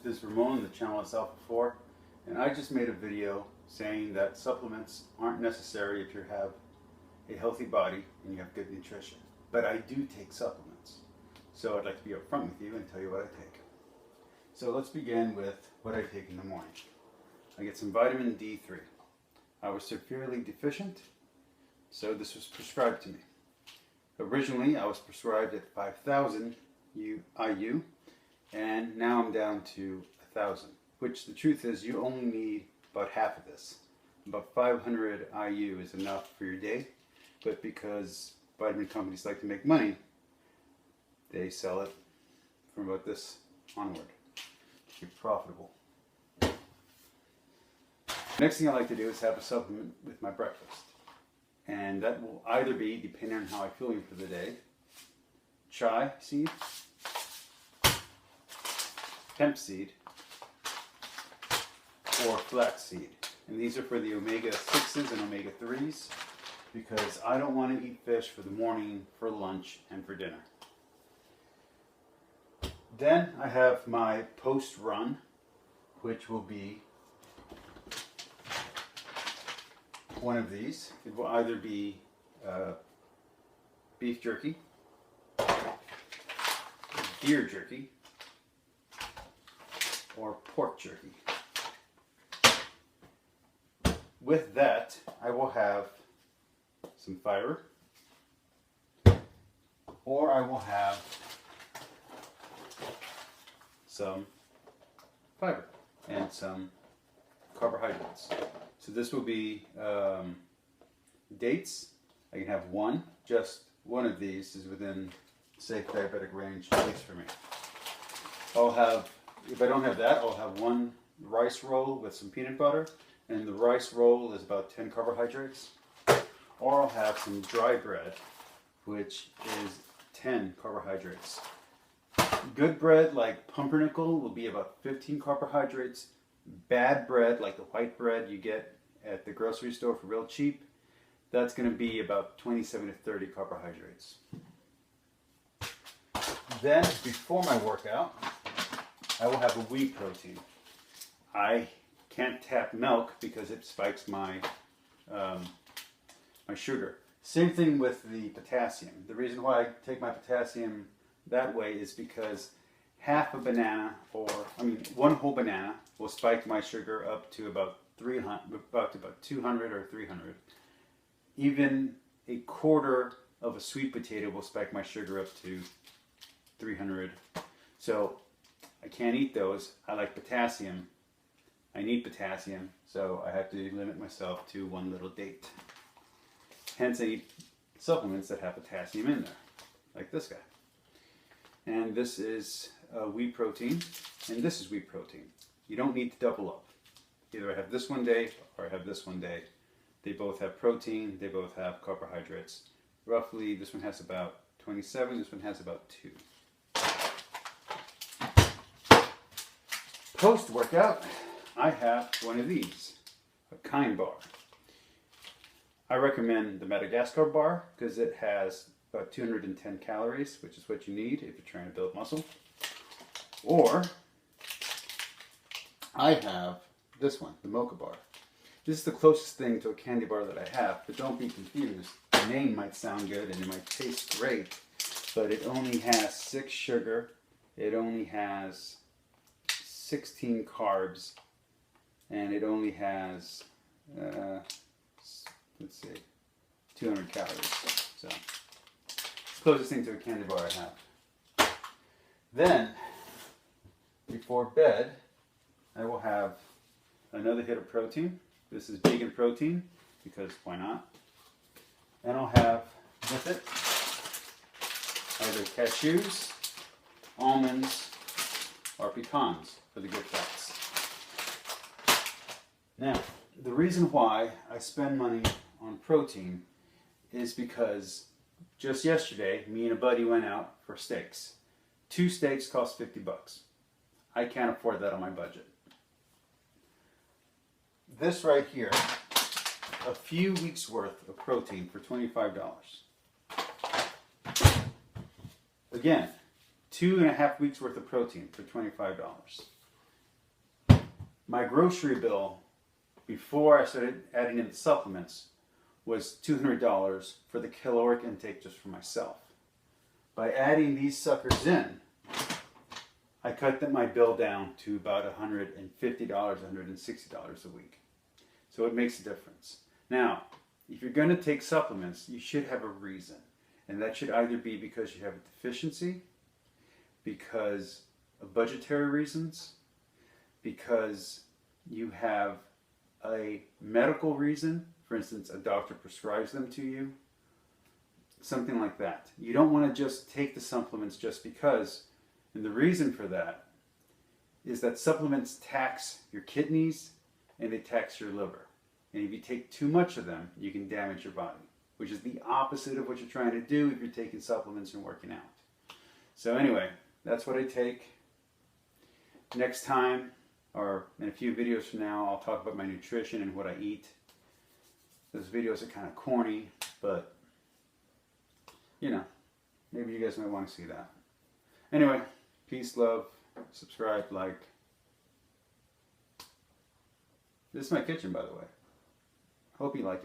is Ramon, the channel is Alpha 4, and I just made a video saying that supplements aren't necessary if you have a healthy body and you have good nutrition. But I do take supplements. So I'd like to be upfront with you and tell you what I take. So let's begin with what I take in the morning. I get some vitamin D3. I was severely deficient, so this was prescribed to me. Originally, I was prescribed at 5,000 IU, and now I'm down to 1,000, which the truth is you only need about half of this. About 500 IU is enough for your day, but because vitamin companies like to make money, they sell it from about this onward to be profitable. Next thing I like to do is have a supplement with my breakfast. And that will either be, depending on how I'm feeling for the day, chia seed, hemp seed, or flax seed. And these are for the omega-6s and omega-3s because I don't want to eat fish for the morning, for lunch, and for dinner. Then I have my post-run, which will be one of these. It will either be beef jerky, deer jerky, or pork jerky. With that, I will have some fiber, or I will have some fiber and some carbohydrates. So this will be dates. I can have one. Just one of these is within safe diabetic range, at least for me. I'll have, if I don't have that, I'll have one rice roll with some peanut butter, and the rice roll is about 10 carbohydrates. Or I'll have some dry bread, which is 10 carbohydrates. Good bread like pumpernickel will be about 15 carbohydrates. Bad bread, like the white bread you get at the grocery store for real cheap, that's going to be about 27 to 30 carbohydrates. Then, before my workout, I will have a wheat protein. I can't tap milk because it spikes my my sugar. Same thing with the potassium. The reason why I take my potassium that way is because half a banana, one whole banana will spike my sugar up to about 200 or 300. Even a quarter of a sweet potato will spike my sugar up to 300. So I can't eat those. I like potassium. I need potassium, so I have to limit myself to one little date. Hence I eat supplements that have potassium in there, like this guy. And this is wheat protein, and this is wheat protein. You don't need to double up. Either I have this one day or I have this one day. They both have protein, they both have carbohydrates. Roughly, this one has about 27, this one has about 2. Post-workout, I have one of these, a Kind bar. I recommend the Madagascar bar because it has about 210 calories, which is what you need if you're trying to build muscle. Or I have this one, the Mocha bar. This is the closest thing to a candy bar that I have, but don't be confused. The name might sound good and it might taste great, but it only has 6 sugar, it only has 16 carbs, and it only has, let's see, 200 calories. So, closest thing to a candy bar I have. Then, before bed, I will have another hit of protein. This is vegan protein, because why not? And I'll have with it either cashews, almonds, or pecans for the good fats. Now, the reason why I spend money on protein is because just yesterday, me and a buddy went out for steaks. 2 steaks cost $50. I can't afford that on my budget. This right here, a few weeks worth of protein for $25. Again, 2.5 weeks worth of protein for $25. My grocery bill before I started adding in the supplements was $200 for the caloric intake just for myself. By adding these suckers in, I cut my bill down to about $150, $160 a week. So it makes a difference. Now, if you're going to take supplements, you should have a reason. And that should either be because you have a deficiency, because of budgetary reasons, because you have a medical reason. For instance, a doctor prescribes them to you. Something like that. You don't want to just take the supplements just because. And the reason for that is that supplements tax your kidneys and they tax your liver. And if you take too much of them, you can damage your body, which is the opposite of what you're trying to do if you're taking supplements and working out. So anyway, that's what I take. Next time, or in a few videos from now, I'll talk about my nutrition and what I eat. Those videos are kind of corny, but you know, maybe you guys might want to see that. Anyway, peace, love, subscribe, like. This is my kitchen, by the way. Hope you like it.